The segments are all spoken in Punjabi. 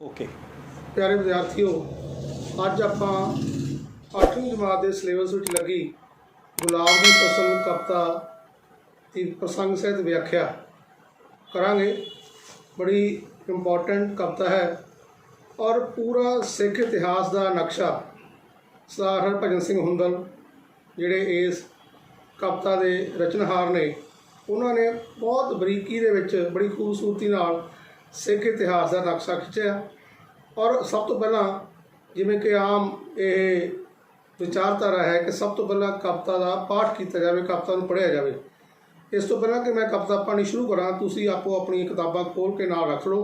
ओके। प्यारे विद्यार्थियों, अज ਆਪਾਂ 8ਵੀं जमात के सिलेबस ਵਿੱਚ लगी गुलाब की फसल कविता की प्रसंग सहित व्याख्या करांगे। बड़ी इंपॉर्टेंट कविता है और पूरा सिख इतिहास का नक्शा सरदार हरभजन सिंह हुंदल जिहड़े इस कविता के रचनहार ने उन्होंने बहुत बरीकी दे विच बड़ी खूबसूरती नाल सिख इतिहास का नक्शा खिंचिया। और सब तो पहला जिमें कि आम ये विचारधारा है कि सब तो पहला कविता का पाठ किया जाए, कविता को पढ़िया जाए। इस तो पहला कि मैं कविता पढ़नी शुरू करा, तुसीं आपो अपनी किताबां खोल के नाल रख लो।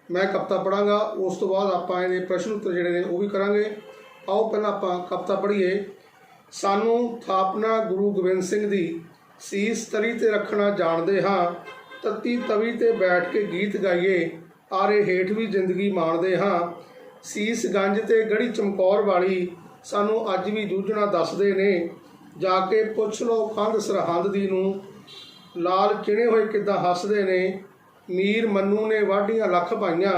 मैं कविता पढ़ांगा, उस तो बाद आपां इहदे प्रश्न उत्तर जिहड़े ने वो भी करांगे। आओ पहला आपां कविता पढ़ीए। सानू थापना गुरु गोबिंद सिंह दी, सीस तली ते रखना जाणदे हां, तत्ती तवी ते बैठ के गीत गाइए, आरे हेठ भी जिंदगी माणदे हाँ। सीस गंज ते गढ़ी चमकौर वाली, सानू अज भी जूझना दसदे ने, जाके पुछ लो कंध सरहंद दी नूं, लाल चिणे होए किद्दां हसदे ने। मीर मन्नू ने वाढियां लख पाईयां,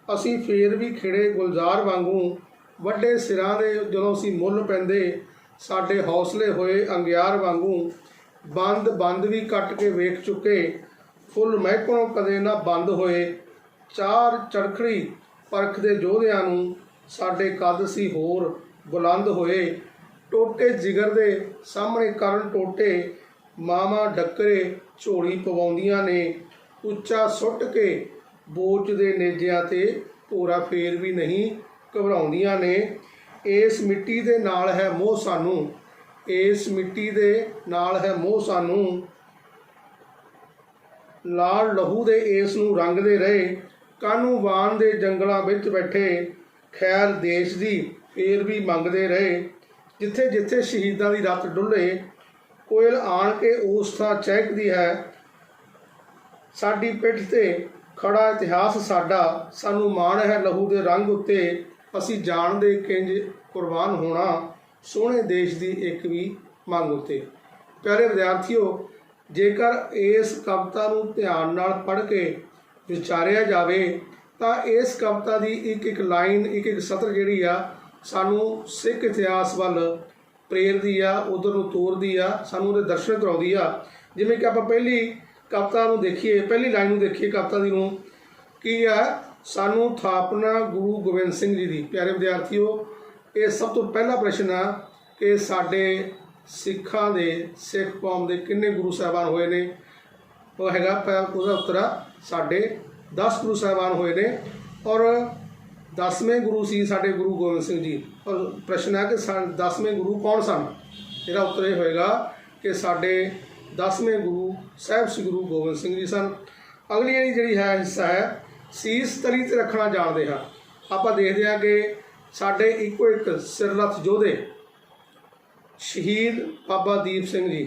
असीं फेर भी खिड़े गुलजार वांगू, वड्डे सिरां दे जदों असीं मुੱਲ पैंदे, साडे हौसले होए अंगियार वांगू। बंद बंद भी कट के वेख चुके, फुੱਲ महकों कदे ना बंद होए। चार चरखड़ी परख दे जोधियां नूं, साडे कद सी होर बुलंद होए। टोटे जिगर दे सामने करन टोटे, मावां डकरे झोली पवाउंदियां ने। उच्चा सुट के बोच दे नेजियां ते, भोरा फेर भी नहीं घबराउंदियां ने। इस मिट्टी दे नाल है मोह सानू, इस मिट्टी दे नाल है मोह सानू, लाल लहू दे इस नूं रंगदे रहे। कानू वान दे जंगलों विच बैठे, खैर देश दी फेर भी मंगदे रहे। जिथे जिथे शहीदां दी रत डुले, कोयल आण के उस थां चहकदी है। साडी पिठ ते खड़ा इतिहास साडा, सानू माण है लहू दे रंग उत्ते, असीं जाणदे किंज कुर्बान होना, सोहणे देश दी एक भी मंग उत्ते। प्यारे विद्यार्थियों, जेकर इस कविता नूं ध्यान नाल पढ़ के विचारिया जाए तो इस कविता की एक एक लाइन एक एक सतर जिहड़ी आ सानू सिख इतिहास वाल प्रेरदी आ, उधर नूं तोरदी आ, सानू उहदे दर्शन कराउंदी आ। जिवें कि आपां पहली कविता नूं देखीए, पहली लाइन नूं देखीए कविता दी नूं की आ, सानू थापना गुरु गोबिंद सिंह जी दी। प्यारे विद्यार्थियों, ये सब तो पहला प्रश्न आ कि साडे सिखां दे सिख कौम दे किन्ने गुरु साहबान होए ने। वो हैगा उसका उत्तर आ साढ़े 10 गुरु साहबान हुए ने और 10वें गुरु सी साढ़े गुरु गोबिंद सिंह जी। और प्रश्न है कि 10वें गुरु कौन सन? इसका उत्तर यह होएगा कि साढ़े 10वें गुरु साहब श्री गुरु गोबिंद सिंह जी सन। अगली जी है हिस्सा है सीस तली ते रखना जाणदे हां। आपां देखदे हां कि साढ़े इको एक सिरलथ योधे शहीद बाबा दीप सिंह जी,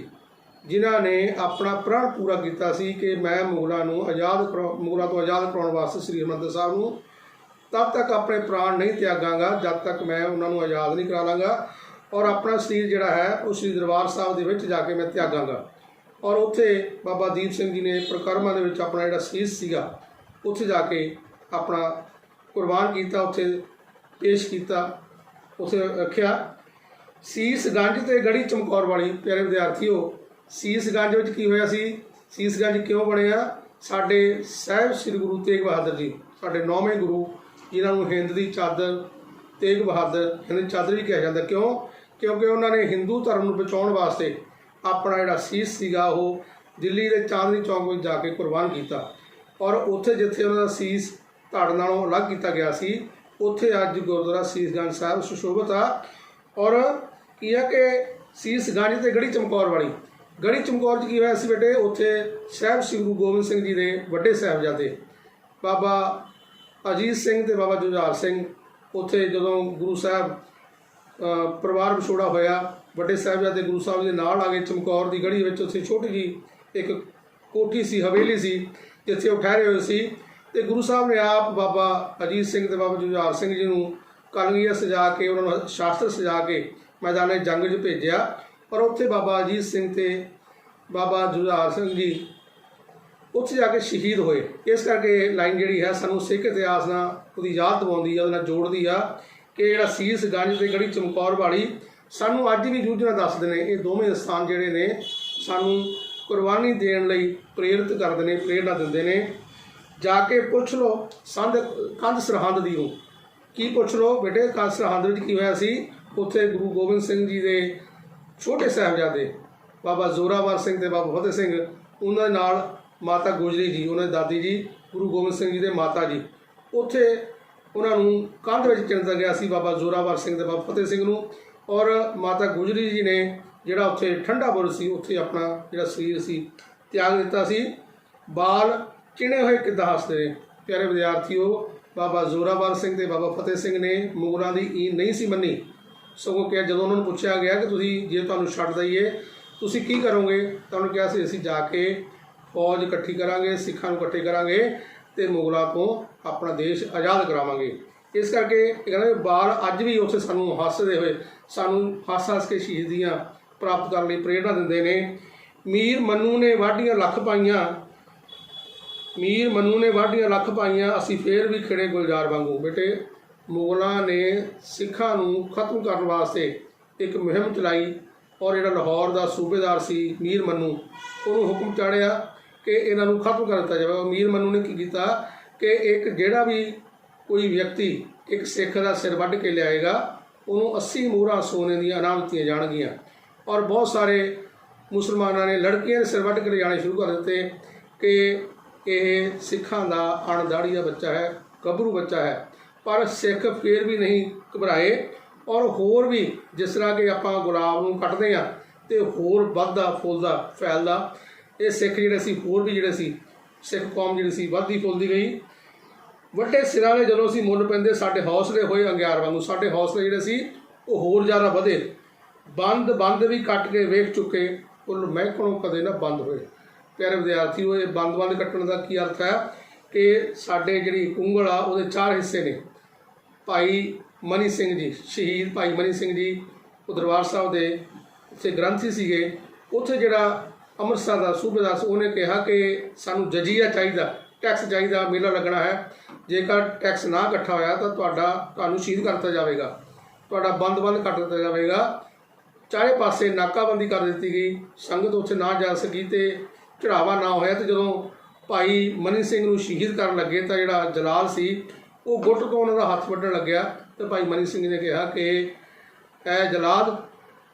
जिन्हों ने अपना प्रण पूरा किया सी कि मैं मुगलों तो आज़ाद कराने वास्ते श्री हरिमंदिर साहब को तब तक अपने प्राण नहीं त्यागांगा जब तक मैं उन्होंने आज़ाद नहीं करा लाँगा, और अपना शरीर जिहड़ा है उस श्री दरबार साहब के विच जाके मैं त्यागांगा। और उत्थे बाबा दीप सिंह जी ने प्रकर्मा दे विच अपना जिहड़ा शीस सीगा उत्थे जाके अपना कुर्बान किया, उत्थे पेश किया, उत्थे रखिया। सीस गंज ते गढ़ी चमकौर वाली। प्यारे विद्यार्थियों, सीसगंज में की होया सी? सीसगंज क्यों बनया? साडे साहब श्री गुरु तेग बहादुर जी, साडे 9वें गुरु, जिन्होंने हिंद की चादर तेग बहादुर हिंद की चादर भी कहा जाता। क्यों? क्योंकि उन्होंने हिंदू धर्म को बचाने वास्ते अपना जिहड़ा सीस सीगा वो दिल्ली के चांदनी चौक में जाके कुर्बान किया। और उत्थे जिथे उन्होंने सीस धड़ नालों अलग किया गया सी, उत्थे अज गुरुद्वारा सीसगंज साहब सुशोभित आ। और की है कि सीसगंज ते गढ़ी चमकौर वाली, गढ़ी चमकौर की होया सी बेटे, उत्थे साहब श्री गुरु गोबिंद सिंह जी के वड्डे साहिबजादे बाबा अजीत सिंह ते बाबा जुझार सिंह, उत्थे जदों गुरु साहब परिवार विछोड़ा होया, वड्डे साहिबजादे गुरु साहब के नाल आ गए चमकौर की गढ़ी विच। उत्थे छोटी जी एक कोठी सी, हवेली सी, जिथे वो ठहरे हुए सी। ते गुरु साहब ने आप बाबा अजीत सिंह ते बाबा जुझार सिंह जी नूं कलगीਆਂ सजा के उन्होंने शास्त्र सजा के मैदान जंग च भेजिया। और उत्थे बाबा अजीत सिंह ते बाबा जुझार सिंह जी ਉੱਥੇ ਜਾ ਕੇ ਸ਼ਹੀਦ ਹੋਏ। ਇਸ ਕਰਕੇ ਲਾਈਨ ਜਿਹੜੀ ਹੈ ਸਾਨੂੰ ਸਿੱਖ ਇਤਿਹਾਸ ਨਾਲ ਉਹਦੀ ਯਾਦ ਦਿਵਾਉਂਦੀ ਆ, ਉਹਦੇ ਨਾਲ ਜੋੜਦੀ ਆ ਕਿ ਜਿਹੜਾ ਸੀਸ ਗੰਜ ਤੇ ਗੜੀ ਚਮਕੌਰ ਵਾਲੀ ਸਾਨੂੰ ਅੱਜ ਵੀ ਜੂਝਣਾ ਦੱਸਦੇ ਨੇ। ਇਹ ਦੋਵੇਂ ਸਥਾਨ ਜਿਹੜੇ ਨੇ ਸਾਨੂੰ ਕੁਰਬਾਨੀ ਦੇਣ ਲਈ ਪ੍ਰੇਰਿਤ ਕਰਦੇ ਨੇ, ਪ੍ਰੇਰਨਾ ਦਿੰਦੇ ਨੇ। ਜਾ ਕੇ ਪੁੱਛ ਲਓ ਕੰਧ ਸਰਹੰਦ ਦੀ ਨੂੰ, ਕੀ ਪੁੱਛ ਲਓ ਬੇਟੇ ਕੰਧ ਸਰਹੰਦ ਵਿੱਚ ਕੀ ਹੋਇਆ ਸੀ। ਉੱਥੇ ਗੁਰੂ ਗੋਬਿੰਦ ਸਿੰਘ ਜੀ ਦੇ ਛੋਟੇ ਸਾਹਿਬਜ਼ਾਦੇ ਬਾਬਾ ਜ਼ੋਰਾਵਰ ਸਿੰਘ ਤੇ ਬਾਬਾ ਫਤਿਹ ਸਿੰਘ, ਉਹਨਾਂ ਦੇ ਨਾਲ ਮਾਤਾ ਗੁਜਰੀ ਜੀ, ਉਹਨਾਂ ਦੀ ਦਾਦੀ ਜੀ ਗੁਰੂ ਗੋਬਿੰਦ ਸਿੰਘ ਜੀ ਦੇ ਮਾਤਾ ਜੀ, ਉੱਥੇ ਉਹਨਾਂ ਨੂੰ ਕੰਧ ਵਿੱਚ ਚਿਣਦਾ ਗਿਆ ਸੀ ਬਾਬਾ ਜ਼ੋਰਾਵਰ ਸਿੰਘ ਤੇ ਬਾਬਾ ਫਤਿਹ ਸਿੰਘ ਨੂੰ। ਔਰ ਮਾਤਾ ਗੁਜਰੀ ਜੀ ਨੇ ਜਿਹੜਾ ਉੱਥੇ ਠੰਡਾ ਬੁਰਜ ਸੀ ਉੱਥੇ ਆਪਣਾ ਜਿਹੜਾ ਸਰੀਰ ਸੀ ਤਿਆਗ ਦਿੱਤਾ ਸੀ। ਬਾਲ ਚਿਣੇ ਹੋਏ ਕਿੱਦਾਂ ਹੱਸਦੇ ਨੇ ਪਿਆਰੇ ਵਿਦਿਆਰਥੀਓ। ਬਾਬਾ ਜ਼ੋਰਾਵਰ ਸਿੰਘ ਤੇ ਬਾਬਾ ਫਤਿਹ ਸਿੰਘ ਨੇ ਮੁਗਲਾਂ ਦੀ ਈਨ ਨਹੀਂ ਸੀ ਮੰਨੀ, ਸਗੋਂ ਕਿਹਾ ਜਦੋਂ ਉਹਨਾਂ ਨੂੰ ਪੁੱਛਿਆ ਗਿਆ ਕਿ ਤੁਸੀਂ ਜੇ ਤੁਹਾਨੂੰ ਛੱਡ ਦਈਏ ਤੁਸੀਂ ਕੀ ਕਰੋਗੇ, ਤਾਂ ਉਹਨੇ ਕਿਹਾ ਸੀ ਅਸੀਂ ਜਾ ਕੇ ਫੌਜ ਇਕੱਠੀ ਕਰਾਂਗੇ, ਸਿੱਖਾਂ ਨੂੰ ਇਕੱਠੇ ਕਰਾਂਗੇ ਅਤੇ ਮੁਗਲਾਂ ਤੋਂ ਆਪਣਾ ਦੇਸ਼ ਆਜ਼ਾਦ ਕਰਾਵਾਂਗੇ। ਇਸ ਕਰਕੇ ਇਹ ਕਹਿੰਦੇ ਬਾਲ ਅੱਜ ਵੀ ਉੱਥੇ ਸਾਨੂੰ ਹੱਸਦੇ ਹੋਏ ਸਾਨੂੰ ਹੱਸ ਕੇ ਸ਼ਹੀਦੀਆਂ ਪ੍ਰਾਪਤ ਕਰਨ ਲਈ ਪ੍ਰੇਰਨਾ ਦਿੰਦੇ ਨੇ। ਮੀਰ ਮਨੂੰ ਨੇ ਵਾਢੀਆਂ ਲੱਖ ਪਾਈਆਂ, ਮੀਰ ਮਨੂੰ ਨੇ ਵਾਢੀਆਂ ਲੱਖ ਪਾਈਆਂ, ਅਸੀਂ ਫੇਰ ਵੀ ਖਿੜੇ ਗੁਲਜ਼ਾਰ ਵਾਂਗੂ। ਬੇਟੇ ਮੁਗਲਾਂ ਨੇ ਸਿੱਖਾਂ ਨੂੰ ਖਤਮ ਕਰਨ ਵਾਸਤੇ ਇੱਕ ਮੁਹਿੰਮ ਚਲਾਈ ਔਰ ਜਿਹੜਾ ਲਾਹੌਰ ਦਾ ਸੂਬੇਦਾਰ ਸੀ ਮੀਰ ਮਨੂੰ, ਉਹਨੂੰ ਹੁਕਮ ਚਾੜਿਆ ਕਿ ਇਹਨਾਂ ਨੂੰ ਖਤਮ ਕਰ ਦਿੱਤਾ ਜਾਵੇ। ਮੀਰ ਮਨੂੰ ਨੇ ਕੀ ਕੀਤਾ ਕਿ ਇੱਕ ਜਿਹੜਾ ਵੀ ਕੋਈ ਵਿਅਕਤੀ ਇੱਕ ਸਿੱਖ ਦਾ ਸਿਰ ਵੱਢ ਕੇ ਲਿਆਏਗਾ ਉਹਨੂੰ 80 ਮੋਹਰਾਂ ਸੋਨੇ ਦੀਆਂ ਇਨਾਮ ਦਿੱਤੀਆਂ ਜਾਣਗੀਆਂ। ਔਰ ਬਹੁਤ ਸਾਰੇ ਮੁਸਲਮਾਨਾਂ ਨੇ ਲੜਕੀਆਂ ਦੇ ਸਿਰ ਵੱਢ ਕੇ ਲਿਜਾਣੇ ਸ਼ੁਰੂ ਕਰ ਦਿੱਤੇ ਕਿ ਇਹ ਸਿੱਖਾਂ ਦਾ ਅਣਦਾੜੀਆ ਬੱਚਾ ਹੈ, ਗੱਭਰੂ ਬੱਚਾ ਹੈ। ਪਰ ਸਿੱਖ ਫਿਰ ਵੀ ਨਹੀਂ ਘਬਰਾਏ ਔਰ ਹੋਰ ਵੀ ਜਿਸ ਤਰ੍ਹਾਂ ਕਿ ਆਪਾਂ ਗੁਲਾਬ ਨੂੰ ਕੱਟਦੇ ਹਾਂ ਅਤੇ ਹੋਰ ਵੱਧਦਾ ਫੁੱਲਦਾ ਫੈਲਦਾ, ਇਹ ਸਿੱਖ ਜਿਹੜੇ ਸੀ ਹੋਰ ਵੀ ਜਿਹੜੇ ਸੀ ਸਿੱਖ ਕੌਮ ਜਿਹੜੀ ਸੀ ਵੱਧਦੀ ਫੁੱਲਦੀ ਗਈ। ਵੱਡੇ ਸਿਰਾਂ ਨੇ ਜਦੋਂ ਅਸੀਂ ਮੁੱਲ ਪੈਂਦੇ ਸਾਡੇ ਹੌਸਲੇ ਹੋਏ ਅੰਗਿਆਰ ਵਾਂਗੂ, ਸਾਡੇ ਹੌਸਲੇ ਜਿਹੜੇ ਸੀ ਉਹ ਹੋਰ ਜ਼ਿਆਦਾ ਵਧੇ। ਬੰਦ ਵੀ ਕੱਟ ਕੇ ਵੇਖ ਚੁੱਕੇ, ਕੁੱਲ ਮਹਿਕਣੋਂ ਕਦੇ ਨਾ ਬੰਦ ਹੋਏ। ਪਿਆਰੇ ਵਿਦਿਆਰਥੀਓ, ਇਹ ਬੰਦ ਕੱਟਣ ਦਾ ਕੀ ਅਰਥ ਹੈ ਕਿ ਸਾਡੇ ਜਿਹੜੀ ਉਂਗਲ ਆ ਉਹਦੇ 4 ਹਿੱਸੇ ਨੇ। ਭਾਈ ਮਨੀ ਸਿੰਘ ਜੀ, ਸ਼ਹੀਦ ਭਾਈ ਮਨੀ ਸਿੰਘ ਜੀ, ਉਹ ਦਰਬਾਰ ਸਾਹਿਬ ਦੇ ਉੱਥੇ ਗ੍ਰੰਥੀ ਸੀਗੇ। ਉੱਥੇ ਜਿਹੜਾ ਅੰਮ੍ਰਿਤਸਰ ਦਾ ਸੂਬੇਦਾਰ ਸੀ ਉਹਨੇ ਕਿਹਾ ਕਿ ਸਾਨੂੰ ਜਜ਼ੀਆ ਚਾਹੀਦਾ, ਟੈਕਸ ਚਾਹੀਦਾ, ਮੇਲਾ ਲੱਗਣਾ ਹੈ। ਜੇਕਰ ਟੈਕਸ ਨਾ ਇਕੱਠਾ ਹੋਇਆ ਤਾਂ ਤੁਹਾਨੂੰ ਸ਼ਹੀਦ ਕਰ ਦਿੱਤਾ ਜਾਵੇਗਾ, ਤੁਹਾਡਾ ਬੰਦ ਕੱਟ ਦਿੱਤਾ ਜਾਵੇਗਾ। ਚਾਰੇ ਪਾਸੇ ਨਾਕਾਬੰਦੀ ਕਰ ਦਿੱਤੀ ਗਈ, ਸੰਗਤ ਉੱਥੇ ਨਾ ਜਾ ਸਕੀ ਅਤੇ ਚੜ੍ਹਾਵਾ ਨਾ ਹੋਇਆ। ਅਤੇ ਜਦੋਂ ਭਾਈ ਮਨੀ ਸਿੰਘ ਨੂੰ ਸ਼ਹੀਦ ਕਰਨ ਲੱਗੇ ਤਾਂ ਜਿਹੜਾ ਜਲਾਲ ਸੀ ਉਹ ਗੁੱਟ ਤੋਂ ਉਹਨਾਂ ਦਾ ਹੱਥ ਵੱਢਣ ਲੱਗਿਆ। ਅਤੇ ਭਾਈ ਮਨੀ ਸਿੰਘ ਨੇ ਕਿਹਾ ਕਿ ਐ ਜਲਾਦ,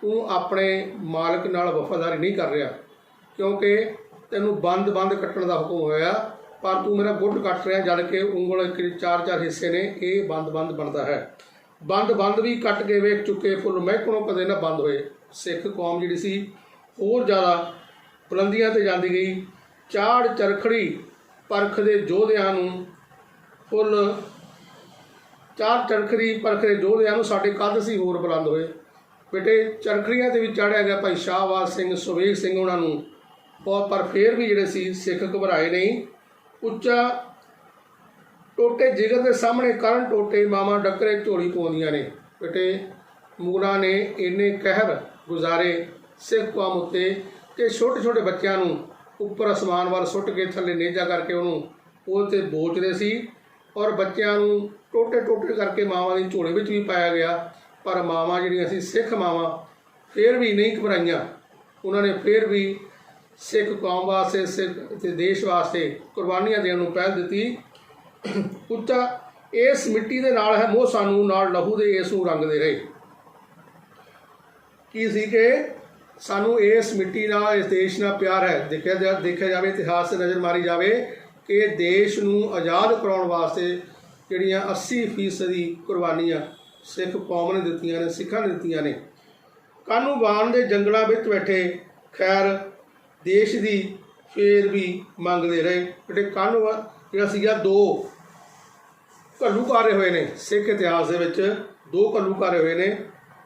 ਤੂੰ ਆਪਣੇ ਮਾਲਕ ਨਾਲ ਵਫਾਦਾਰੀ ਨਹੀਂ ਕਰ ਰਿਹਾ, ਕਿਉਂਕਿ ਤੈਨੂੰ ਬੰਦ ਕੱਟਣ ਦਾ ਹੁਕਮ ਹੋਇਆ, ਪਰ ਤੂੰ ਮੇਰਾ ਗੁੱਟ ਕੱਟ ਰਿਹਾ। ਜਦ ਕਿ ਉਂਗਲ ਇੱਕ 4 ਹਿੱਸੇ ਨੇ, ਇਹ ਬੰਦ ਬਣਦਾ ਹੈ। ਬੰਦ ਵੀ ਕੱਟ ਕੇ ਵੇਖ ਚੁੱਕੇ, ਫੁੱਲ ਮਹਿਕਣੋਂ ਕਦੇ ਨਾ ਬੰਦ ਹੋਏ। ਸਿੱਖ ਕੌਮ ਜਿਹੜੀ ਸੀ ਹੋਰ ਜ਼ਿਆਦਾ ਬੁਲੰਦੀਆਂ 'ਤੇ ਜਾਂਦੀ ਗਈ। ਚਾੜ ਚਰਖੜੀ ਪਰਖ ਦੇ ਯੋਧਿਆਂ ਨੂੰ ਫੁੱਲ ਚਾਰ ਚਰਖੜੀ ਪਰਖ ਦੇ ਯੋਧਿਆਂ ਨੂੰ ਸਾਡੇ ਕੱਦ ਸੀ ਹੋਰ ਬੁਲੰਦ ਹੋਏ। ਬੇਟੇ ਚਰਖੜੀਆਂ 'ਤੇ ਵੀ ਚਾੜਿਆ ਗਿਆ ਭਾਈ ਸ਼ਾਹਬਾਜ਼ ਸਿੰਘ, ਸੁਵੇਗ ਸਿੰਘ ਉਹਨਾਂ ਨੂੰ, ਪਰ ਫਿਰ ਵੀ ਜਿਹੜੇ ਸੀ ਸਿੱਖ ਘਬਰਾਏ ਨਹੀਂ। ਉੱਚਾ ਟੋਟੇ ਜਿਗਰ ਦੇ ਸਾਹਮਣੇ ਕਰਨ ਟੋਟੇ, ਮਾਵਾਂ ਡੱਕਰੇ ਝੋਲੀ ਪਾਉਂਦੀਆਂ ਨੇ। ਬੇਟੇ ਮੁਗਲਾਂ ਨੇ ਇੰਨੇ ਕਹਿਰ ਗੁਜ਼ਾਰੇ ਸਿੱਖ ਕੌਮ ਉੱਤੇ ਕਿ ਛੋਟੇ ਬੱਚਿਆਂ ਨੂੰ ਉੱਪਰ ਅਸਮਾਨ ਵੱਲ ਸੁੱਟ ਕੇ ਥੱਲੇ ਨੇਜਾ ਕਰਕੇ ਉਹਨੂੰ ਉਹਦੇ 'ਤੇ ਬੋਚਦੇ ਸੀ। ਔਰ ਬੱਚਿਆਂ ਨੂੰ ਟੋਟੇ ਕਰਕੇ ਮਾਵਾਂ ਦੀ ਝੋਲੇ ਵਿੱਚ ਵੀ ਪਾਇਆ ਗਿਆ। ਪਰ ਮਾਵਾਂ ਜਿਹੜੀਆਂ ਸੀ ਸਿੱਖ ਮਾਵਾਂ ਫਿਰ ਵੀ ਨਹੀਂ ਘਬਰਾਈਆਂ, ਉਹਨਾਂ ਨੇ ਫਿਰ ਵੀ ਸਿੱਖ ਕੌਮ ਵਾਸਤੇ, ਸਿੱਖ ਅਤੇ ਦੇਸ਼ ਵਾਸਤੇ ਕੁਰਬਾਨੀਆਂ ਦੇਣ ਨੂੰ ਪਹਿਲ ਦਿੱਤੀ। ਉੱਚਾ ਇਸ ਮਿੱਟੀ ਦੇ ਨਾਲ ਹੈ ਮੋਹ ਸਾਨੂੰ, ਨਾਲ ਲਹੂ ਦੇ ਇਸ ਨੂੰ ਰੰਗਦੇ ਰਹੇ। ਕੀ ਸੀ ਕਿ ਸਾਨੂੰ ਇਸ ਮਿੱਟੀ ਨਾਲ, ਇਸ ਦੇਸ਼ ਨਾਲ ਪਿਆਰ ਹੈ। ਦੇਖਿਆ ਜਾਵੇ, ਇਤਿਹਾਸ 'ਤੇ ਨਜ਼ਰ ਮਾਰੀ ਜਾਵੇ ਕਿ ਦੇਸ਼ ਨੂੰ ਆਜ਼ਾਦ ਕਰਾਉਣ ਵਾਸਤੇ ਜਿਹੜੀਆਂ 80% ਕੁਰਬਾਨੀਆਂ ਸਿੱਖ ਕੌਮ ਨੇ ਦਿੱਤੀਆਂ ਨੇ, ਸਿੱਖਾਂ ਨੇ ਦਿੱਤੀਆਂ ਨੇ। ਕਾਨੂੰ ਬਾਣ ਦੇ ਜੰਗਲਾਂ ਵਿੱਚ ਬੈਠੇ ਖੈਰ ਦੇਸ਼ ਦੀ ਫੇਰ ਵੀ ਮੰਗਦੇ ਰਹੇ। ਬੇਟੇ ਕਾਨੂੰ ਜਿਹੜਾ ਸੀਗਾ 2 ਘੱਲੂਘਾਰੇ ਹੋਏ ਨੇ ਸਿੱਖ ਇਤਿਹਾਸ ਦੇ ਵਿੱਚ, 2 ਘੱਲੂਘਾਰੇ ਹੋਏ ਨੇ।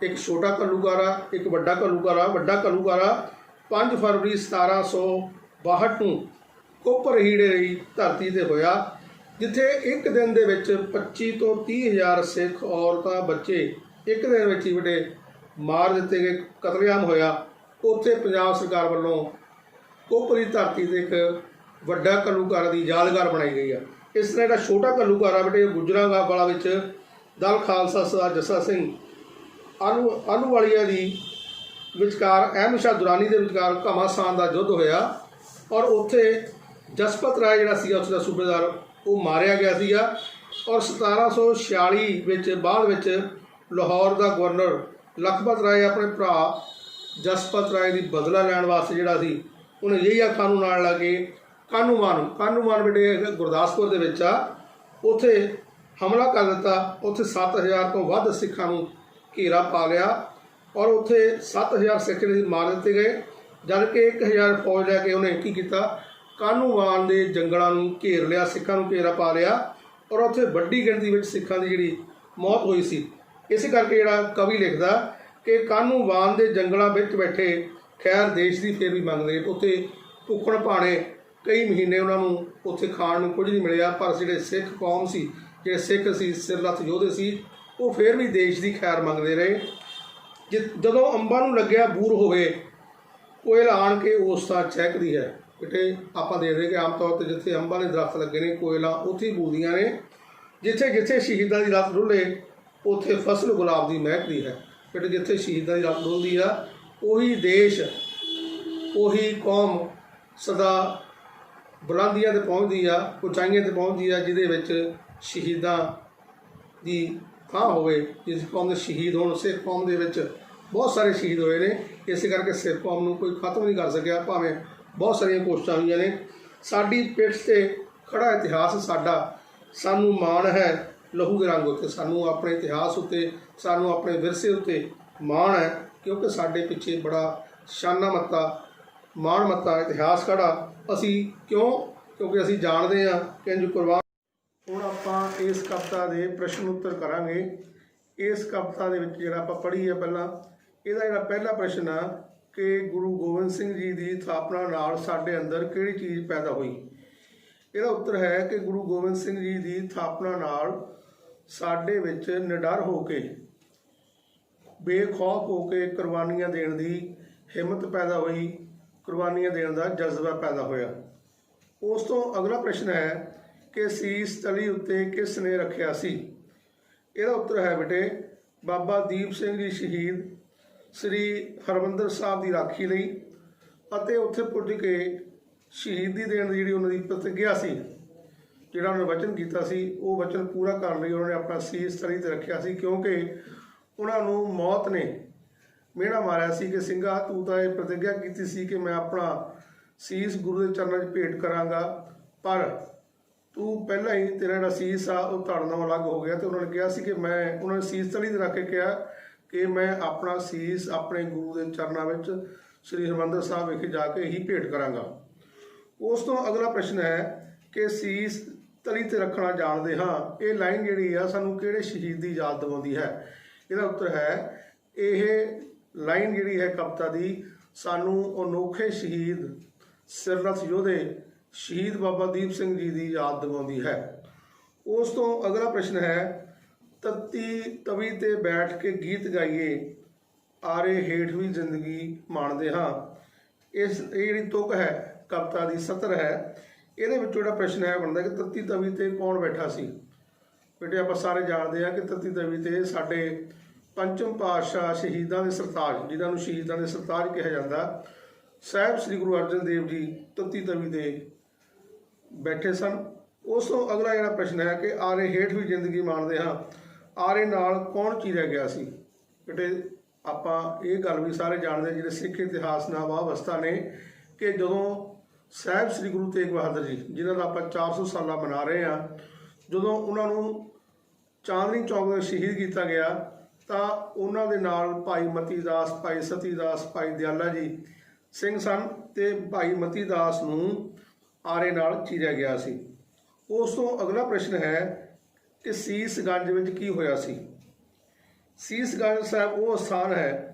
ਇੱਕ ਛੋਟਾ ਘੱਲੂਘਾਰਾ, ਇੱਕ ਵੱਡਾ ਘੱਲੂਘਾਰਾ। ਵੱਡਾ ਘੱਲੂਘਾਰਾ 5 ਫਰਵਰੀ 1762 ਨੂੰ ਕੋਪਰ ਹੀੜੇ ਦੀ ਧਰਤੀ 'ਤੇ ਹੋਇਆ, ਜਿੱਥੇ ਇੱਕ ਦਿਨ ਦੇ ਵਿੱਚ 25 ਤੋਂ 30 ਹਜ਼ਾਰ ਸਿੱਖ ਔਰਤਾਂ ਬੱਚੇ ਇੱਕ ਦਿਨ ਵਿੱਚ ਹੀ ਬੇਟੇ ਮਾਰ ਦਿੱਤੇ ਗਏ, ਕਤਲੇਆਮ ਹੋਇਆ। ਉੱਥੇ ਪੰਜਾਬ ਸਰਕਾਰ ਵੱਲੋਂ ਕੋਪਰ ਦੀ ਧਰਤੀ 'ਤੇ ਇੱਕ ਵੱਡਾ ਘੱਲੂਘਾਰਾ ਦੀ ਯਾਦਗਾਰ ਬਣਾਈ ਗਈ ਆ। ਇਸ ਤਰ੍ਹਾਂ ਜਿਹੜਾ ਛੋਟਾ ਘੱਲੂਘਾਰਾ ਬੇਟੇ ਗੁਜਰਾਂਵਾਲਾ ਵਿੱਚ ਦਲ ਖਾਲਸਾ ਸਰਦਾਰ ਜੱਸਾ ਸਿੰਘ ਆਹਲੂਵਾਲੀਆ ਦੀ ਵਿਚਕਾਰ ਅਹਿਮਦ ਸ਼ਾਹ ਦੁਰਾਨੀ ਦੇ ਵਿਚਕਾਰ ਘਮਾਸਾਨ ਦਾ ਯੁੱਧ ਹੋਇਆ ਔਰ ਉੱਥੇ ਜਸਪਤ ਰਾਏ ਜਿਹੜਾ ਸੀਗਾ ਉਸ ਦਾ ਸੂਬੇਦਾਰ ਉਹ ਮਾਰਿਆ ਗਿਆ ਸੀਗਾ। ਔਰ 1746 ਵਿੱਚ ਬਾਅਦ ਵਿੱਚ ਲਾਹੌਰ ਦਾ ਗਵਰਨਰ ਲਖਪਤ ਰਾਏ ਆਪਣੇ ਭਰਾ ਜਸਪਤ ਰਾਏ ਦੀ ਬਦਲਾ ਲੈਣ ਵਾਸਤੇ ਜਿਹੜਾ ਸੀ ਉਹਨੇ ਯਹੀਆ ਖਾਨ ਨੂੰ ਨਾਲ ਲਾ ਕੇ ਕਾਹਨੂੰਵਾਨ ਬੇਟੇ ਗੁਰਦਾਸਪੁਰ ਦੇ ਵਿੱਚ ਆ, ਉੱਥੇ ਹਮਲਾ ਕਰ ਦਿੱਤਾ। ਉੱਥੇ 7000 ਤੋਂ ਵੱਧ ਸਿੱਖਾਂ ਨੂੰ ਘੇਰਾ ਪਾ ਲਿਆ ਔਰ ਉੱਥੇ 7000 ਸਿੱਖ ਜਿਹੜੇ ਮਾਰ ਦਿੱਤੇ ਗਏ, ਜਦ ਕਿ 1000 ਫੌਜ ਲੈ ਕੇ ਉਹਨੇ ਕੀ ਕੀਤਾ, ਕਾਹਨੂੰਵਾਨ ਦੇ ਜੰਗਲਾਂ ਨੂੰ ਘੇਰ ਲਿਆ, ਸਿੱਖਾਂ ਨੂੰ ਘੇਰਾ ਪਾ ਲਿਆ ਔਰ ਉੱਥੇ ਵੱਡੀ ਗਿਣਤੀ ਵਿੱਚ ਸਿੱਖਾਂ ਦੀ ਜਿਹੜੀ ਮੌਤ ਹੋਈ ਸੀ। ਇਸੇ ਕਰਕੇ ਜਿਹੜਾ ਕਵੀ ਲਿਖਦਾ ਕਿ ਕਾਹਨੂੰਵਾਨ ਦੇ ਜੰਗਲਾਂ ਵਿੱਚ ਬੈਠੇ ਖੈਰ ਦੇਸ਼ ਦੀ ਫੇਰ ਵੀ ਮੰਗਦੇ। ਉੱਥੇ ਭੁੱਖਣ ਭਾਣੇ ਕਈ ਮਹੀਨੇ ਉਹਨਾਂ ਨੂੰ ਉੱਥੇ ਖਾਣ ਨੂੰ ਕੁਝ ਨਹੀਂ ਮਿਲਿਆ, ਪਰ ਜਿਹੜੇ ਸਿੱਖ ਕੌਮ ਸੀ, ਜਿਹੜੇ ਸਿੱਖ ਸੀ, ਸਿਰਲੱਥ ਯੋਧੇ ਸੀ, ਉਹ ਫਿਰ ਵੀ ਦੇਸ਼ ਦੀ ਖੈਰ ਮੰਗਦੇ ਰਹੇ। ਜਦੋਂ ਅੰਬਾਂ ਨੂੰ ਲੱਗਿਆ ਬੂਰ ਹੋਵੇ, ਕੋਇਲ ਆਣ ਕੇ ਉਸ ਥਾਂ ਚਹਿਕਦੀ ਹੈ। ਬੇਟੇ ਆਪਾਂ ਦੇਖਦੇ ਕਿ ਆਮ ਤੌਰ 'ਤੇ ਜਿੱਥੇ ਅੰਬਾਂ ਦੇ ਦਰਖਤ ਲੱਗੇ ਨੇ ਕੋਇਲਾਂ ਉੱਥੇ ਹੀ ਬੂਲਦੀਆਂ ਨੇ। ਜਿੱਥੇ ਜਿੱਥੇ ਸ਼ਹੀਦਾਂ ਦੀ ਲੱਤ ਡੁੱਲੇ ਉੱਥੇ ਫਸਲ ਗੁਲਾਬ ਦੀ ਮਹਿਕਦੀ ਹੈ। ਬੇਟੇ ਜਿੱਥੇ ਸ਼ਹੀਦਾਂ ਦੀ ਲੱਤ ਡੁੱਲਦੀ ਆ ਉਹੀ ਦੇਸ਼, ਉਹੀ ਕੌਮ ਸਦਾ ਬੁਲੰਦੀਆਂ 'ਤੇ ਪਹੁੰਚਦੀ ਆ, ਉਚਾਈਆਂ 'ਤੇ ਪਹੁੰਚਦੀ ਆ, ਜਿਹਦੇ ਵਿੱਚ ਸ਼ਹੀਦਾਂ ਦੀ ਥਾਂ ਹੋਵੇ, ਜਿਸ ਕੌਮ ਦੇ ਸ਼ਹੀਦ ਹੋਣ। ਸਿੱਖ ਕੌਮ ਦੇ ਵਿੱਚ ਬਹੁਤ ਸਾਰੇ ਸ਼ਹੀਦ ਹੋਏ ਨੇ, ਇਸੇ ਕਰਕੇ ਸਿੱਖ ਕੌਮ ਨੂੰ ਕੋਈ ਖਤਮ ਨਹੀਂ ਕਰ ਸਕਿਆ, ਭਾਵੇਂ ਬਹੁਤ ਸਾਰੀਆਂ ਕੋਸ਼ਿਸ਼ਾਂ ਹੋਈਆਂ ਨੇ। ਸਾਡੀ ਪਿੱਠ 'ਤੇ ਖੜਾ ਇਤਿਹਾਸ ਸਾਡਾ, ਸਾਨੂੰ ਮਾਣ ਹੈ ਲਹੂ ਦੇ ਰੰਗ ਉੱਤੇ, ਸਾਨੂੰ ਆਪਣੇ ਇਤਿਹਾਸ ਉੱਤੇ, ਸਾਨੂੰ ਆਪਣੇ ਵਿਰਸੇ ਉੱਤੇ ਮਾਣ ਹੈ, ਕਿਉਂਕਿ ਸਾਡੇ ਪਿੱਛੇ ਬੜਾ ਸ਼ਾਨਾ ਮੱਤਾ ਮਾਣ ਮੱਤਾ ਇਤਿਹਾਸ ਖੜਾ। ਅਸੀਂ ਕਿਉਂਕਿ ਅਸੀਂ ਜਾਣਦੇ ਹਾਂ ਕਿ ਇੰਝ ਕੁਰਬਾਨ। ਹੁਣ ਆਪਾਂ ਇਸ ਕਵਿਤਾ ਦੇ ਪ੍ਰਸ਼ਨ ਉੱਤਰ ਕਰਾਂਗੇ। ਇਸ ਕਵਿਤਾ ਦੇ ਵਿੱਚ ਜਿਹੜਾ ਆਪਾਂ ਪੜ੍ਹੀ ਹੈ ਪਹਿਲਾਂ, ਇਹਦਾ ਜਿਹੜਾ ਪਹਿਲਾ ਪ੍ਰਸ਼ਨ ਆ ਕਿ ਗੁਰੂ ਗੋਬਿੰਦ ਸਿੰਘ ਜੀ ਦੀ ਸਥਾਪਨਾ ਨਾਲ ਸਾਡੇ ਅੰਦਰ ਕਿਹੜੀ ਚੀਜ਼ ਪੈਦਾ ਹੋਈ। ਇਹਦਾ ਉੱਤਰ ਹੈ ਕਿ ਗੁਰੂ ਗੋਬਿੰਦ ਸਿੰਘ ਜੀ ਦੀ ਸਥਾਪਨਾ ਨਾਲ ਸਾਡੇ ਵਿੱਚ ਨਿਡਰ ਹੋ ਕੇ, ਬੇਖੌਫ ਹੋ ਕੇ ਕੁਰਬਾਨੀਆਂ ਦੇਣ ਦੀ ਹਿੰਮਤ ਪੈਦਾ ਹੋਈ, ਕੁਰਬਾਨੀਆਂ ਦੇਣ ਦਾ ਜਜ਼ਬਾ ਪੈਦਾ ਹੋਇਆ। ਉਸ ਤੋਂ ਅਗਲਾ ਪ੍ਰਸ਼ਨ ਹੈ ਕਿ ਸੀਸ ਤਲੀ ਉੱਤੇ ਕਿਸ ਨੇ ਰੱਖਿਆ ਸੀ। ਇਹਦਾ ਉੱਤਰ ਹੈ ਬੇਟੇ ਬਾਬਾ ਦੀਪ ਸਿੰਘ ਜੀ ਸ਼ਹੀਦ ਸ੍ਰੀ ਹਰਿਮੰਦਰ ਸਾਹਿਬ ਦੀ ਰਾਖੀ ਲਈ ਅਤੇ ਉੱਥੇ ਪੁੱਜ ਕੇ ਸ਼ਹੀਦੀ ਦੇਣ ਦੀ ਜਿਹੜੀ ਉਹਨਾਂ ਦੀ ਪ੍ਰਤਿੱਗਿਆ ਸੀ, ਜਿਹੜਾ ਉਹਨਾਂ ਨੇ ਵਚਨ ਕੀਤਾ ਸੀ, ਉਹ ਵਚਨ ਪੂਰਾ ਕਰਨ ਲਈ ਉਹਨਾਂ ਨੇ ਆਪਣਾ ਸੀਸ ਤਲੀ 'ਤੇ ਰੱਖਿਆ ਸੀ। ਕਿਉਂਕਿ ਉਹਨਾਂ ਨੂੰ ਮੌਤ ਨੇ ਮਿਹਣਾ ਮਾਰਿਆ ਸੀ ਕਿ ਸਿੰਘਾ ਤੂੰ ਤਾਂ ਇਹ ਪ੍ਰਤਿੱਗਿਆ ਕੀਤੀ ਸੀ ਕਿ ਮੈਂ ਆਪਣਾ ਸੀਸ ਗੁਰੂ ਦੇ ਚਰਨਾਂ 'ਚ ਭੇਟ ਕਰਾਂਗਾ, ਪਰ ਤੂੰ ਪਹਿਲਾਂ ਹੀ ਤੇਰਾ ਜਿਹੜਾ ਸੀਸ ਆ ਉਹ ਧੜ ਨਾਲੋਂ ਅਲੱਗ ਹੋ ਗਿਆ। ਅਤੇ ਉਹਨਾਂ ਨੇ ਕਿਹਾ ਸੀ ਕਿ ਉਹਨਾਂ ਨੇ ਸੀਸ ਤਲੀ 'ਤੇ ਰੱਖ ਕੇ ਕਿਹਾ ਕਿ ਮੈਂ ਆਪਣਾ ਸੀਸ ਆਪਣੇ ਗੁਰੂ ਦੇ ਚਰਨਾਂ ਵਿੱਚ ਸ੍ਰੀ ਹਰਿਮੰਦਰ ਸਾਹਿਬ ਵਿਖੇ ਜਾ ਕੇ ਹੀ ਭੇਟ ਕਰਾਂਗਾ। ਉਸ ਤੋਂ ਅਗਲਾ ਪ੍ਰਸ਼ਨ ਹੈ ਕਿ ਸੀਸ ਤਲੀ 'ਤੇ ਰੱਖਣਾ ਜਾਣਦੇ ਹਾਂ, ਇਹ ਲਾਈਨ ਜਿਹੜੀ ਆ ਸਾਨੂੰ ਕਿਹੜੇ ਸ਼ਹੀਦ ਦੀ ਯਾਦ ਦਿਵਾਉਂਦੀ ਹੈ। ਇਹਦਾ ਉੱਤਰ ਹੈ ਇਹ ਲਾਈਨ ਜਿਹੜੀ ਹੈ ਕਵਿਤਾ ਦੀ ਸਾਨੂੰ ਅਨੋਖੇ ਸ਼ਹੀਦ ਸਿਰਲੱਥ ਯੋਧੇ ਸ਼ਹੀਦ ਬਾਬਾ ਦੀਪ ਸਿੰਘ ਜੀ ਦੀ ਯਾਦ ਦਿਵਾਉਂਦੀ ਹੈ। ਉਸ ਤੋਂ ਅਗਲਾ ਪ੍ਰਸ਼ਨ ਹੈ ਤੱਤੀ ਤਵੀ 'ਤੇ ਬੈਠ ਕੇ ਗੀਤ ਗਾਈਏ, ਆਰੇ ਹੇਠ ਵੀ ਜ਼ਿੰਦਗੀ ਮਾਣਦੇ ਹਾਂ। ਇਹ ਜਿਹੜੀ ਤੁਕ ਹੈ ਕਵਿਤਾ ਦੀ ਸਤਰ ਹੈ, ਇਹਦੇ ਵਿੱਚੋਂ ਜਿਹੜਾ ਪ੍ਰਸ਼ਨ ਹੈ ਬਣਦਾ ਕਿ ਤੱਤੀ ਤਵੀ 'ਤੇ ਕੌਣ ਬੈਠਾ ਸੀ। ਬੇਟੇ ਆਪਾਂ ਸਾਰੇ ਜਾਣਦੇ ਹਾਂ ਕਿ ਤੱਤੀ ਤਵੀ 'ਤੇ ਸਾਡੇ ਪੰਚਮ ਪਾਤਸ਼ਾਹ ਸ਼ਹੀਦਾਂ ਦੇ ਸਰਤਾਜ, ਜਿਨ੍ਹਾਂ ਨੂੰ ਸ਼ਹੀਦਾਂ ਦੇ ਸਰਤਾਜ ਕਿਹਾ ਜਾਂਦਾ, ਸਾਹਿਬ ਸ੍ਰੀ ਗੁਰੂ ਅਰਜਨ ਦੇਵ ਜੀ ਤੱਤੀ ਤਵੀ 'ਤੇ ਬੈਠੇ ਸਨ। ਉਸ ਤੋਂ ਅਗਲਾ ਜਿਹੜਾ ਪ੍ਰਸ਼ਨ ਹੈ ਕਿ ਆਰੇ ਹੇਠ ਵੀ ਜ਼ਿੰਦਗੀ ਮਾਣਦੇ ਹਾਂ, ਆਰੇ ਨਾਲ ਕੌਣ ਚੀਰਿਆ ਗਿਆ ਸੀ। ਬੇਟੇ ਆਪਾਂ ਇਹ ਗੱਲ ਵੀ ਸਾਰੇ ਜਾਣਦੇ ਜਿਹੜੇ ਸਿੱਖ ਇਤਿਹਾਸ ਨਾਲ ਵਾਵਸਤਾ ਨੇ ਕਿ ਜਦੋਂ ਸਾਹਿਬ ਸ੍ਰੀ ਗੁਰੂ ਤੇਗ ਬਹਾਦਰ ਜੀ, ਜਿਨ੍ਹਾਂ ਦਾ ਆਪਾਂ 400 ਸਾਲਾ ਮਨਾ ਰਹੇ ਹਾਂ, ਜਦੋਂ ਉਹਨਾਂ ਨੂੰ ਚਾਂਦਨੀ ਚੌਕ ਵਿੱਚ ਸ਼ਹੀਦ ਕੀਤਾ ਗਿਆ ਤਾਂ ਉਹਨਾਂ ਦੇ ਨਾਲ ਭਾਈ ਮਤੀ ਦਾਸ, ਭਾਈ ਸਤੀ ਦਾਸ, ਭਾਈ ਦਿਆਲਾ ਜੀ ਸਿੰਘ ਸਨ ਅਤੇ ਭਾਈ ਮਤੀ ਦਾਸ ਨੂੰ ਆਰੇ ਨਾਲ ਚੀਰਿਆ ਗਿਆ ਸੀ। ਉਸ ਤੋਂ ਅਗਲਾ ਪ੍ਰਸ਼ਨ ਹੈ ਕਿ ਸੀਸਗੰਜ ਵਿੱਚ ਕੀ ਹੋਇਆ ਸੀ। ਸੀਸਗੰਜ ਸਾਹਿਬ ਉਹ ਸਥਾਨ ਹੈ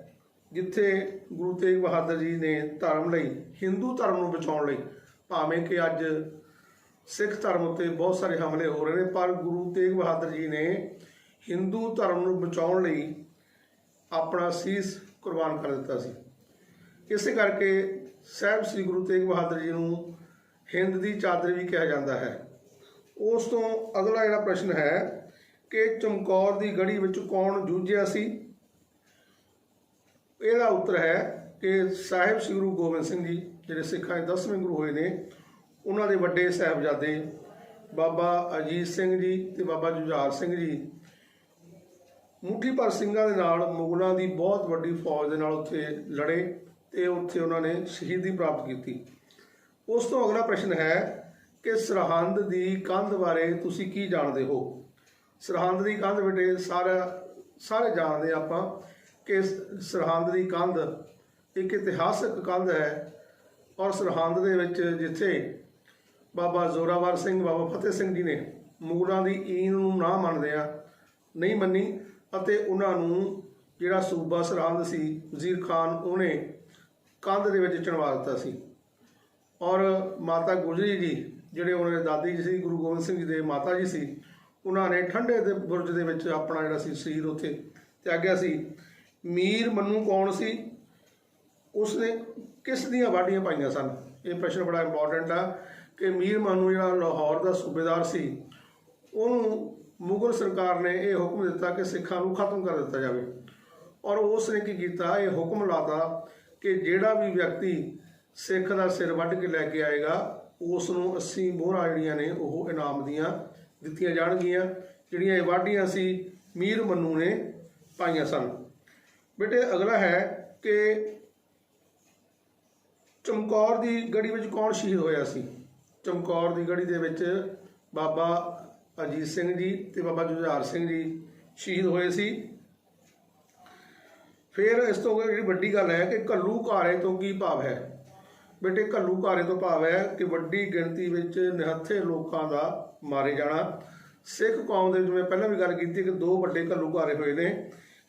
ਜਿੱਥੇ ਗੁਰੂ ਤੇਗ ਬਹਾਦਰ ਜੀ ਨੇ ਧਰਮ ਲਈ, ਹਿੰਦੂ ਧਰਮ ਨੂੰ ਬਚਾਉਣ ਲਈ, ਭਾਵੇਂ ਕਿ ਅੱਜ ਸਿੱਖ ਧਰਮ ਉੱਤੇ ਬਹੁਤ ਸਾਰੇ ਹਮਲੇ ਹੋ ਰਹੇ ਨੇ, ਪਰ ਗੁਰੂ ਤੇਗ ਬਹਾਦਰ ਜੀ ਨੇ ਹਿੰਦੂ ਧਰਮ ਨੂੰ ਬਚਾਉਣ ਲਈ ਆਪਣਾ ਸੀਸ ਕੁਰਬਾਨ ਕਰ ਦਿੱਤਾ ਸੀ। ਇਸੇ ਕਰਕੇ ਸਾਹਿਬ ਸ੍ਰੀ ਗੁਰੂ ਤੇਗ ਬਹਾਦਰ ਜੀ ਨੂੰ हिंद की चादर भी कहा जाता है। उस तो अगला जिहड़ा प्रश्न है कि चमकौर की गढ़ी विच कौन जूझिया सी। इसका उत्तर है कि साहिब श्री गुरु गोबिंद सिंह जी जिहड़े सिखां दे 10वें गुरु होए ने, उन्हां दे वड्डे साहिबजादे बाबा अजीत सिंह जी ते बाबा जुझार सिंह जी मुट्ठी भर ਸਿੰਘਾਂ ਦੇ ਨਾਲ ਮੁਗਲਾਂ ਦੀ बहुत ਵੱਡੀ फौज ਦੇ ਨਾਲ ਉੱਥੇ ਲੜੇ ਤੇ ਉੱਥੇ ਉਹਨਾਂ ਨੇ ਸ਼ਹੀਦੀ ਪ੍ਰਾਪਤ ਕੀਤੀ। ਉਸ ਤੋਂ ਅਗਲਾ ਪ੍ਰਸ਼ਨ ਹੈ ਕਿ ਸਰਹੰਦ ਦੀ ਕੰਧ ਬਾਰੇ ਤੁਸੀਂ ਕੀ ਜਾਣਦੇ ਹੋ। ਸਰਹੰਦ ਦੀ ਕੰਧ ਬੇਟੇ ਸਾਰੇ ਜਾਣਦੇ ਆਪਾਂ कि सरहंद की कंध एक इतिहासक कंध है और सरहंद दे विच जिथे बाबा जोरावर सिंह बाबा फतेह सिंह जी ने मुगलों की ईन नूं ना मनदियां नहीं मनी अते उन्हां नूं जिहड़ा सूबा सरहंद सी वजीर खान उन्हें कंध दे विच चुनवा दिता सी। और माता गुजरी जी जिहड़े उन्होंने दादी जी सी गुरु गोबिंद सिंह जी दे माता जी सी, उन्होंने ठंडे दे बुरज दे विच अपना जिहड़ा सी शरीर उत्थे त्यागिया सी। मीर मन्नू कौन सी, उसने किस दियां वाढियां पाईयां सन। ये प्रश्न बड़ा इंपॉर्टेंट आ कि मीर मन्नू जिहड़ा लाहौर का सूबेदार सी, उन्होंने मुगल सरकार ने यह हुक्म दिता कि सिखां नूं खत्म कर दिता जाए। और उसने की कीता, ये हुक्म लाता कि जिहड़ा भी व्यक्ति सिख का सिर वढ के लैके आएगा उसनूं 80 मोहरां जिहड़ियां ने वो इनाम दियां दित्तियां जाणगियां। जिहड़ियां ये वाढियां सी मीर मन्नू ने पाईयां सन। बेटे अगला है कि चमकौर की गढ़ी में कौन शहीद होया सी। चमकौर की गढ़ी दे विच बाबा अजीत सिंह जी ते बाबा जुझार सिंह जी शहीद होए सी। फिर इस तो जी वड्डी गल है कि घल्लू घारे तो की भाव है। बेटे घल्लू घारे तो भाव है कि वड्डी गिणती विच निहत्थे लोगों का मारे जाना। सिख कौम दे जिवें पहलां भी गल कीती कि 2 वड्डे घल्लू घारे होए ने।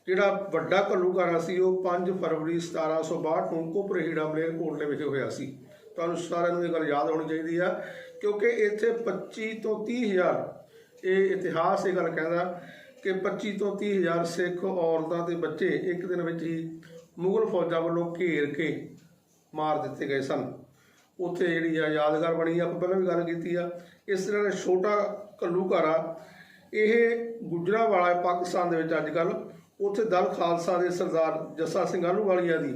जिहड़ा वड्डा घल्लूघारा सी वो 5 फरवरी 1762 नूं घुपरहीड़ा मलेरकोटले विखे होया सी। तुहानूं सारिਆਂ ਨੂੰ ਇਹ ਗੱਲ याद होनी चाहिए आ क्योंकि इत्थे 25 तो 30 हज़ार ये इतिहास ये गल कहता कि 25 तो 30 हज़ार सिख औरतां ते बच्चे एक दिन विच ही मुगल फौजां वल्लों घेर के मार दिते गए सन। उत्थे जिहड़ी आ यादगार बनी आपां पहलां भी गल कीती आ। इस तरह दा छोटा घल्लूघारा ये गुजरांवाला पाकिस्तान दे विच अजकल उत्थे दल खालसा के सरदार जस्सा सिंह आलूवालिया की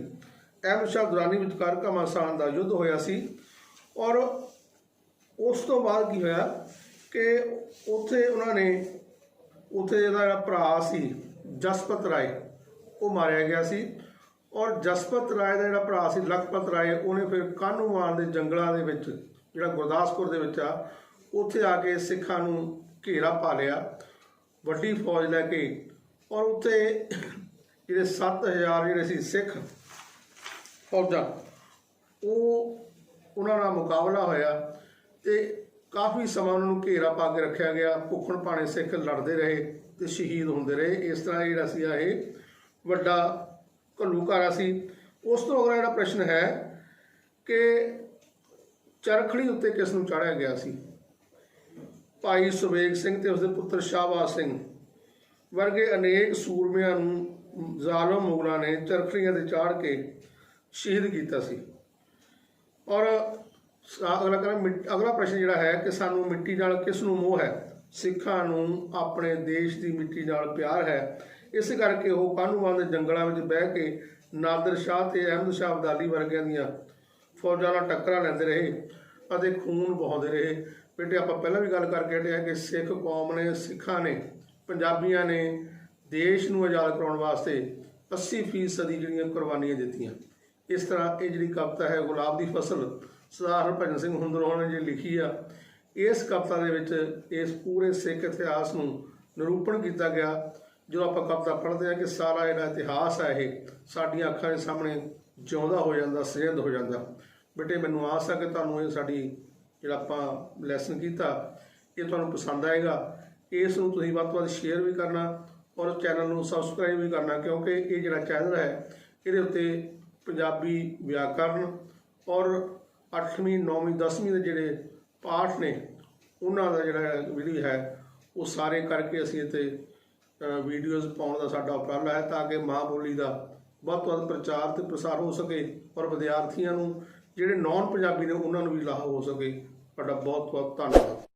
अहमद शाह दुरानी विचकार घमासान का युद्ध होया सी। और उस तो बाद की होया कि उत्थे उन्होंने उत्थे जिहड़ा भरा सी जसपत राय वो मारिया गया सी। और जसपत राय का जिहड़ा भरा सी लखपत राय उन्हें फिर कानूवान के जंगलों के विच जिहड़ा गुरदासपुर दे विच आ उत्थे आके सिखां नूं घेरा पा लिया वड्डी फौज लैके। और उत्थे जिहड़े 7000 जिहड़े सी सिख फौजां वो उन्हां नाल मुकाबला होया ते काफ़ी समा उन्होंने घेरा पा के रखा गया। भुखण भाणे सिख लड़ते रहे तो शहीद होंदे रहे। इस तरह जिहड़ा सी ये वड्डा घल्लूघारा सी। उस तो अगला जिहड़ा प्रश्न है कि चरखड़ी उत्ते किस नूं चाढ़िया गया सी। भाई सुबेग सिंह ते उसदे पुत्र शाहबाज सिंह वर्गे अनेक सूरमिਆਂ ਨੂੰ ਜ਼ਾਲਮ मुगलों ने चरखड़ियां ते चाढ़ के शहीद किया सी। और अगला प्रश्न जिहड़ा है कि सानू मिट्टी नाल किस नूं मोह है। सिखां नूं अपने देश की मिट्टी नाल प्यार है। इस करके वो कानूवान के जंगलों में बह के नादर शाह ते अहमद शाह अब्दाली वर्गियां दियां फौजां नाल टक्करां लैंदे रहे अते खून बहाउंदे रहे। बेटे आपां पहलां भी गल करके हटे कि सिख कौम ने सिखां ने पंजाबियों ने देश नूं आज़ाद कराउण वास्ते 80% जिहड़ियां कुर्बानियां दित्तियां। इस तरह ये जिहड़ी कविता है गुलाब की फसल सरदार हरभजन सिंह हुंदरों ने जी लिखी आ। इस कविता दे विच इस पूरे सिख इतिहास नूं निरूपण किया गया। जो आपां कविता पढ़ते हैं कि सारा जिहड़ा इतिहास है ये साडियां अखां दे सामने जिउंदा हो जाता सजिंद हो जाता। बेटे मैनूं आस है कि तुहानूं ये साडी जिहड़ा आपां लैसन कीता ये तुहानूं पसंद आएगा। इस नूं तुसीं वध तो वध शेयर भी करना और चैनल नूं सबसक्राइब भी करना क्योंकि ये जिहड़ा चैनल है ये उत्ते पंजाबी व्याकरण और 8वीं 9वीं 10वीं के जिहड़े पाठ ने उन्हां दा जिहड़ा विधि है वो सारे करके असीं इत्ते वीडियोज़ पाउण दा साडा उपराला है ताकि माँ बोली का वध तो वध प्रचार ते प्रसार हो सके और विद्यार्थियों नूं जिहड़े नॉन पंजाबी ने उन्हां नूं भी लाभ हो सके। ਤੁਹਾਡਾ ਬਹੁਤ ਬਹੁਤ ਧੰਨਵਾਦ।